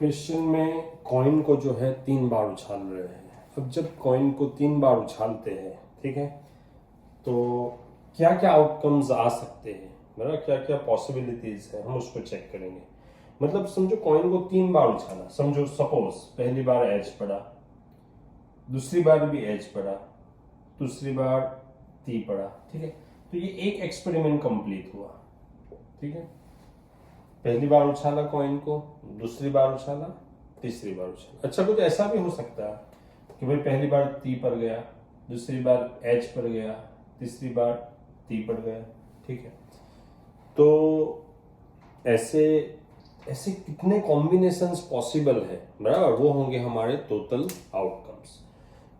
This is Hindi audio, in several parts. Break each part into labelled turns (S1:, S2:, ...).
S1: क्वेश्चन में कॉइन को जो है 3 बार उछाल रहे हैं। अब जब कॉइन को 3 बार उछालते हैं, ठीक है, तो क्या क्या आउटकम्स आ सकते हैं, बराबर, क्या क्या पॉसिबिलिटीज है, हम उसको चेक करेंगे। मतलब समझो कॉइन को 3 बार उछाला, समझो सपोज पहली बार एज पड़ा, दूसरी बार भी एज पड़ा, दूसरी बार टी पड़ा, ठीक है। तो ये एक एक्सपेरिमेंट कंप्लीट हुआ, ठीक है। पहली बार उछाला कॉइन को, दूसरी बार उछाला, तीसरी बार उछाला। अच्छा, कुछ ऐसा भी हो सकता है कि भाई पहली बार टी पर गया, दूसरी बार एच पर गया, तीसरी बार टी पर गया, ठीक है। तो ऐसे ऐसे कितने कॉम्बिनेशंस पॉसिबल है, बराबर, वो होंगे हमारे टोटल आउटकम्स।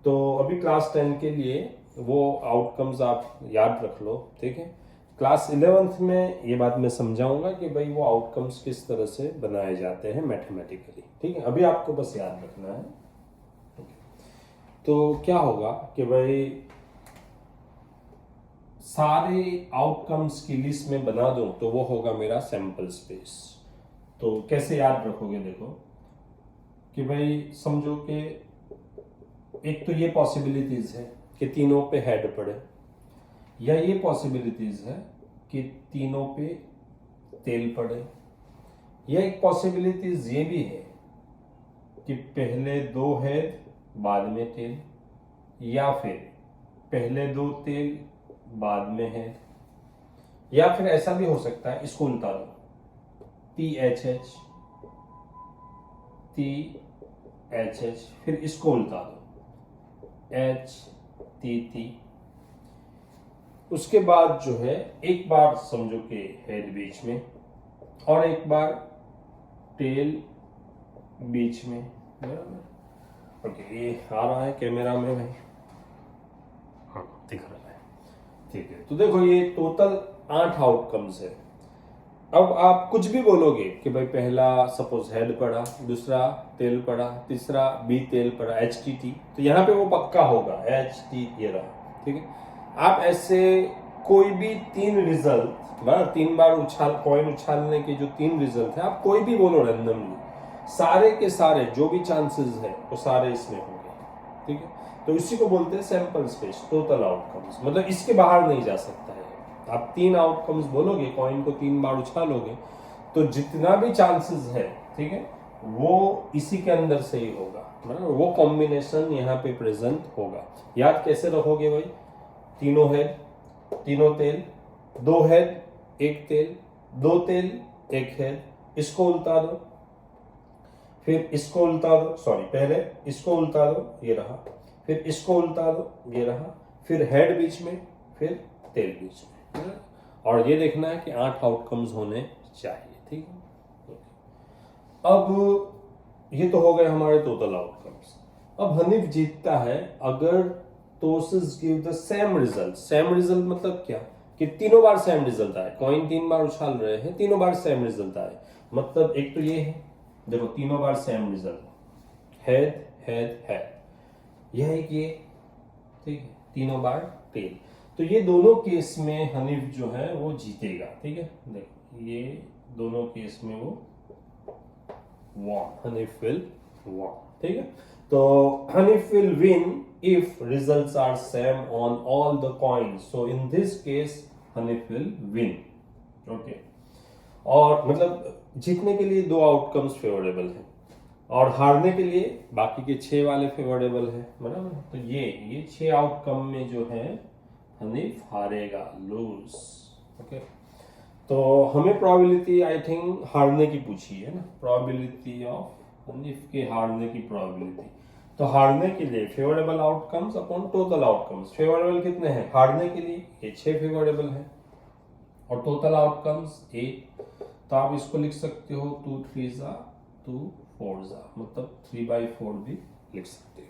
S1: तो अभी क्लास 10 के लिए वो आउटकम्स आप याद रख लो, ठीक है। क्लास 11th में ये बात मैं समझाऊंगा कि भाई वो आउटकम्स किस तरह से बनाए जाते हैं मैथमेटिकली, ठीक है। अभी आपको बस याद रखना है। तो क्या होगा कि भाई सारे आउटकम्स की लिस्ट में बना दूं तो वो होगा मेरा सैंपल स्पेस। तो कैसे याद रखोगे, देखो कि भाई समझो कि एक तो ये पॉसिबिलिटीज है कि तीनों पे हेड पड़े, या ये पॉसिबिलिटीज है कि तीनों पे तेल पड़े, या एक पॉसिबिलिटीज ये भी है कि पहले 2 हेड बाद में तेल, या फिर पहले 2 तेल बाद में हेड, या फिर ऐसा भी हो सकता है, इसको उल्टा दो, THH THH, फिर इसको उल्टा दो, HTT। उसके बाद जो है एक बार समझो कि हेड बीच में और एक बार टेल बीच में, बराबर। ओके, ये आ रहा है कैमरा में भाई, हाँ दिख रहा है, ठीक है। तो देखो ये टोटल 8 आउटकम्स है। अब आप कुछ भी बोलोगे कि भाई पहला सपोज हेड पड़ा, दूसरा तेल पड़ा, तीसरा बी तेल पड़ा, HTT, तो यहाँ पे वो पक्का होगा HT, ये रहा, ठीक है। आप ऐसे कोई भी 3 रिजल्ट, बराबर, 3 बार कॉइन उछालने के जो 3 रिजल्ट है, आप कोई भी बोलो रैंडमली, सारे के सारे जो भी चांसेस है वो सारे इसमें होंगे, ठीक है। तो इसी को बोलते हैं सैंपल स्पेस, टोटल आउटकम्स, मतलब इसके बाहर नहीं जा सकता है। आप 3 आउटकम्स बोलोगे, कॉइन को 3 बार उछालोगे, तो जितना भी चांसेस है, ठीक है, वो इसी के अंदर से ही होगा, बराबर। वो कॉम्बिनेशन यहाँ पे प्रेजेंट होगा। याद कैसे रखोगे भाई, तीनों हेड, तीनों तेल, 2 हेड 1 तेल, 2 तेल 1 हेड, इसको उल्टा दो, फिर इसको उल्टा दो, सॉरी पहले इसको उल्टा दो, ये रहा, फिर इसको उल्टा दो, ये रहा, फिर हेड बीच में, फिर तेल बीच में, और ये देखना है कि 8 आउटकम्स होने चाहिए, ठीक है। अब ये तो हो गए हमारे टोटल आउटकम्स। अब हनीफ जीतता है अगर ptosis give the same result. Same result मतलब क्या, कि तीनों बार सेम रिजल्ट आए, कॉइन 3 बार उछाल रहे हैं, तीनों बार सेम रिजल्ट आए। मतलब एक तो ये है, देखो तीनों बार same result, head head head, यह एक ये, ठीक है, तीनों बार टेल। तो ये दोनों केस में हनीफ जो है वो जीतेगा, ठीक है। देखो ये दोनों केस में वो won, हनीफ विल won, ठीक है। तो Hanif will win if results are same on all the coins, so in this case Hanif will win, okay। और मतलब जीतने के लिए 2 आउटकम्स फेवरेबल है, और हारने के लिए बाकी के 6 वाले फेवरेबल है, बराबर। तो ये 6 आउटकम में जो है हनीफ हारेगा, लूज, ओके। तो हमें प्रोबेबिलिटी आई थिंक हारने की पूछी है ना, प्रोबेबिलिटी ऑफ हनीफ के हारने की प्रोबेबिलिटी। तो हारने के लिए favourable outcomes upon total outcomes, favourable कितने हैं हारने के लिए, ये 6 फेवरेबल है, और टोटल आउटकम्स 8। तो आप इसको लिख सकते हो 2 3 2 4, मतलब 3/4 भी लिख सकते हो।